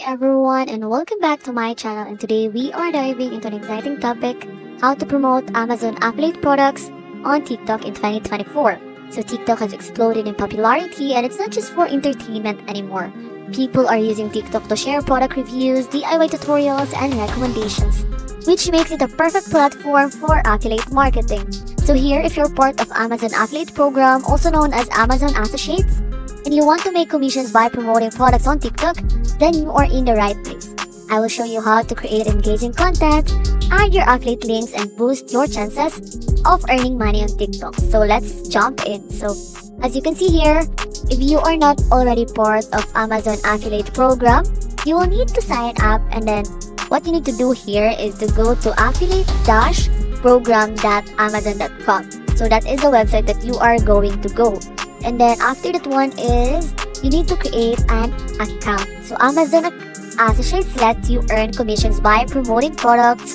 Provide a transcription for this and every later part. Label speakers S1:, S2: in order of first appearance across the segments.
S1: Everyone, and welcome back to my channel. And today we are diving into an exciting topic: how to promote Amazon affiliate products on TikTok in 2024. So TikTok has exploded in popularity, and it's not just for entertainment anymore. People are using TikTok to share product reviews, DIY tutorials, and recommendations, which makes it a perfect platform for affiliate marketing. So here, if you're part of Amazon Affiliate Program, also known as Amazon Associates, and you want to make commissions by promoting products on TikTok, then you are in the right place. I will show you how to create engaging content, add your affiliate links, and boost your chances of earning money on TikTok. So let's jump in. So as you can see here, if you are not already part of Amazon Affiliate Program, you will need to sign up, and then what you need to do here is to go to affiliate-program.amazon.com. So that is the website that you are going to go. And then after that one is you need to create an account. So Amazon Associates lets you earn commissions by promoting products,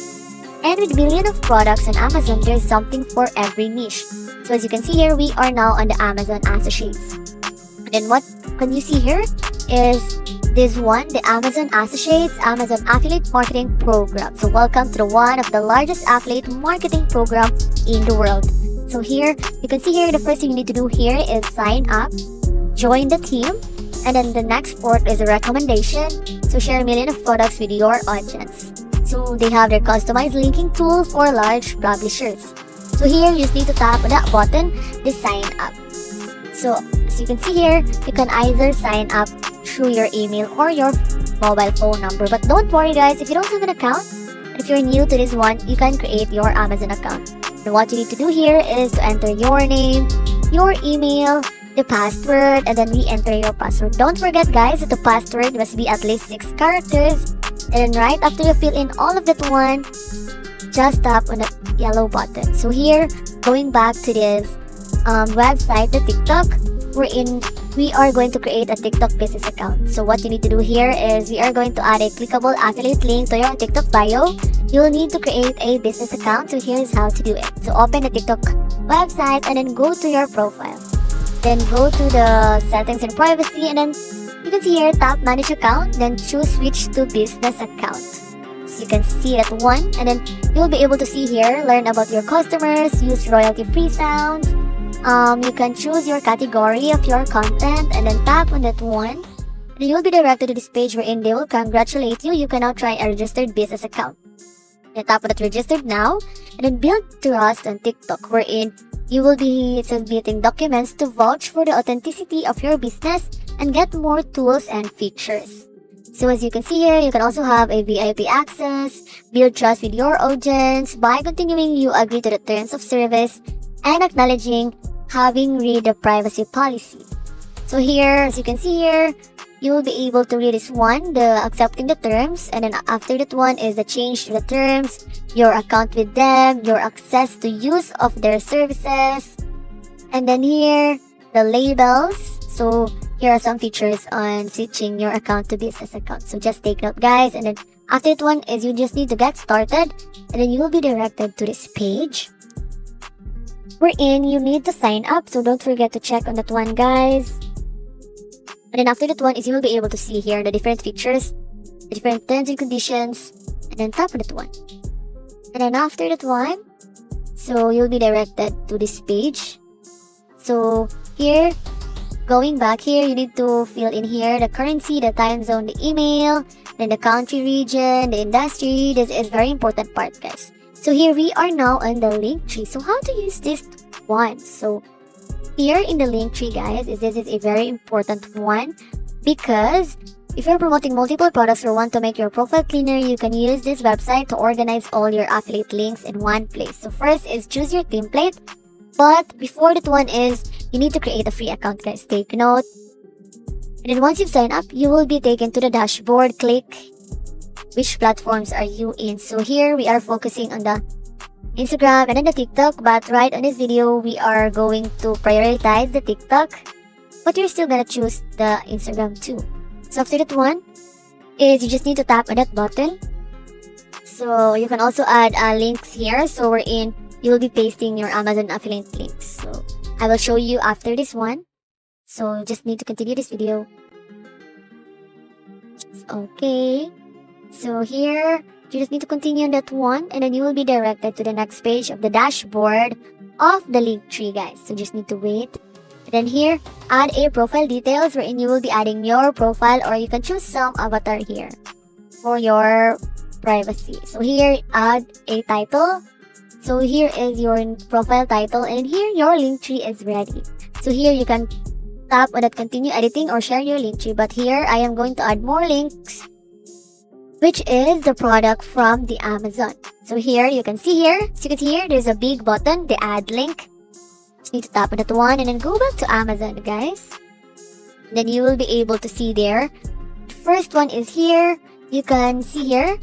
S1: and with billions of products on Amazon, there's something for every niche. So as you can see here, we are now on the Amazon Associates. And then what can you see here is this one, the Amazon Associates Amazon Affiliate Marketing Program. So welcome to one of the largest affiliate marketing program in the world. So here, you can see here, the first thing you need to do here is sign up, join the team, and then the next part is a recommendation. So share a million of products with your audience. So they have their customized linking tool for large publishers. So here, you just need to tap on that button, the sign up. So as you can see here, you can either sign up through your email or your mobile phone number. But don't worry guys, if you don't have an account, and if you're new to this one, you can create your Amazon account. And what you need to do here is to enter your name, your email, the password, and then re-enter your password. Don't forget guys that the password must be at least 6 characters. And then right after you fill in all of that one, just tap on the yellow button. So here, going back to this website, the TikTok, we are going to create a TikTok business account. So what you need to do here is we are going to add a clickable affiliate link to your TikTok bio. You'll need to create a business account. So here's how to do it. So open the TikTok website and then go to your profile. Then go to the settings and privacy, and then you can see here, tap manage account, then choose switch to business account. So you can see that one, and then you'll be able to see here, learn about your customers, use royalty-free sounds. You can choose your category of your content, and then tap on that one. And you'll be directed to this page wherein they will congratulate you. You can now try a registered business account. Then tap on that registered now, and then build trust on TikTok, wherein you will be submitting documents to vouch for the authenticity of your business and get more tools and features. So as you can see here, you can also have a VIP access, build trust with your audience. By continuing, you agree to the terms of service and acknowledging having read the privacy policy. So here, as you can see here, you will be able to read this one, the accepting the terms, and then after that one is the change to the terms, your account with them, your access to use of their services, and then here, the labels. So here are some features on switching your account to business account. So just take note guys, and then after that one is you just need to get started, and then you will be directed to this page wherein you need to sign up. So don't forget to check on that one guys. And then after that one is you will be able to see here the different features, the different terms and conditions, and then tap on that one. And then after that one, so you'll be directed to this page. So here, going back here, you need to fill in here the currency, the time zone, the email, then the country, region, the industry. This is very important part guys. So here we are now on the link tree. So how to use this one? So here in the link tree guys, this is a very important one, because if you're promoting multiple products or want to make your profile cleaner, you can use this website to organize all your affiliate links in one place. So first is choose your template, but before that one is you need to create a free account guys, take note. And then once you've signed up, you will be taken to the dashboard. Click which platforms are you in. So here we are focusing on the Instagram and then the TikTok, but right on this video we are going to prioritize the TikTok, but you're still gonna choose the Instagram too. So after that one is you just need to tap on that button. So you can also add links here, so you will be pasting your Amazon affiliate links. So I will show you after this one. So just need to continue this video. Okay. So here, you just need to continue on that one, and then you will be directed to the next page of the dashboard of the Linktree, guys. So just need to wait. And then here, add a profile details wherein you will be adding your profile, or you can choose some avatar here for your privacy. So here, add a title. So here is your profile title, and here your Linktree is ready. So here you can tap on that continue editing or share your Linktree, but here I am going to add more links, which is the product from the Amazon. So here you can see here, so you can see here, there's a big button, the add link. Just need to tap on that one and then go back to Amazon, guys. Then you will be able to see there. The first one is here. You can see here,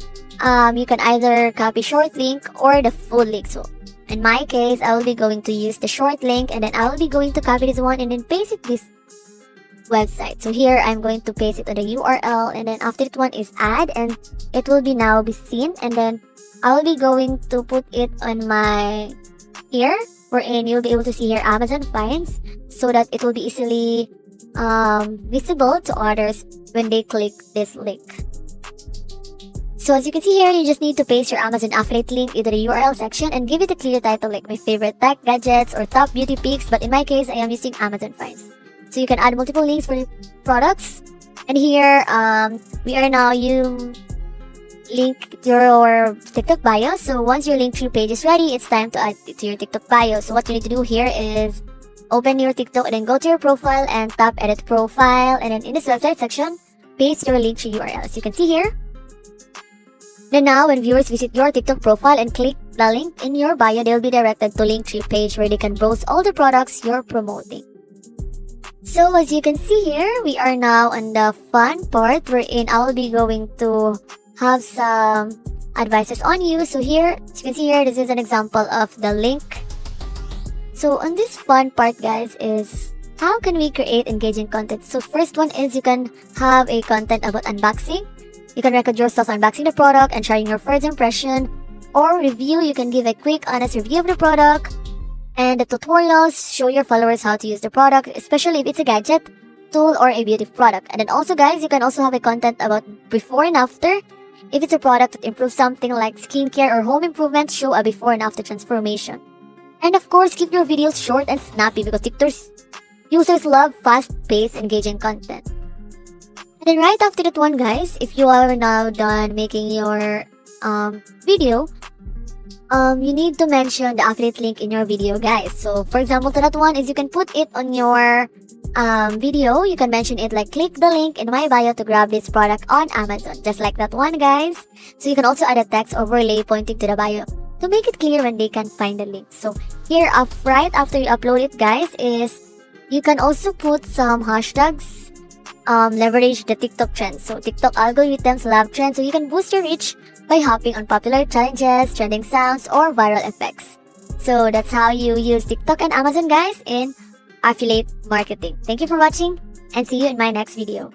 S1: you can either copy short link or the full link. So in my case, I will be going to use the short link, and then I will be going to copy this one and then paste it this website. So here I'm going to paste it on the URL, and then after that one is add, and it will be now be seen, and then I will be going to put it on my here, wherein you'll be able to see here Amazon finds, so that it will be easily visible to others when they click this link. So as you can see here, you just need to paste your Amazon affiliate link into the URL section and give it a clear title like my favorite tech gadgets or top beauty picks, but in my case, I am using Amazon finds. So you can add multiple links for the products. And here, we are now, you link your TikTok bio. So once your Linktree page is ready, it's time to add it to your TikTok bio. So what you need to do here is open your TikTok and then go to your profile and tap edit profile. And then in this website section, paste your Linktree URL. As you can see here. Then now, when viewers visit your TikTok profile and click the link in your bio, they'll be directed to Linktree page where they can browse all the products you're promoting. So as you can see here, we are now on the fun part wherein I will be going to have some advices on you. So here, as you can see here, this is an example of the link. So on this fun part, guys, is how can we create engaging content? So first one is you can have a content about unboxing. You can record yourself unboxing the product and sharing your first impression, or review. You can give a quick, honest review of the product, and the tutorials show your followers how to use the product, especially if it's a gadget, tool, or a beauty product. And then also, guys, you can also have a content about before and after. If it's a product that improves something like skincare or home improvement, show a before and after transformation. And of course, keep your videos short and snappy because TikTok's users love fast-paced, engaging content. And then right after that one, guys, if you are now done making your video, you need to mention the affiliate link in your video, guys. So for example, to that one is you can put it on your video. You can mention it like, click the link in my bio to grab this product on Amazon, just like that one, guys. So you can also add a text overlay pointing to the bio to make it clear when they can find the link. So here, right after you upload it, guys, is you can also put some hashtags. Leverage the TikTok trends. So TikTok algorithms love trends, so you can boost your reach by hopping on popular challenges, trending sounds, or viral effects. So that's how you use TikTok and Amazon, guys, in affiliate marketing. Thank you for watching, and see you in my next video.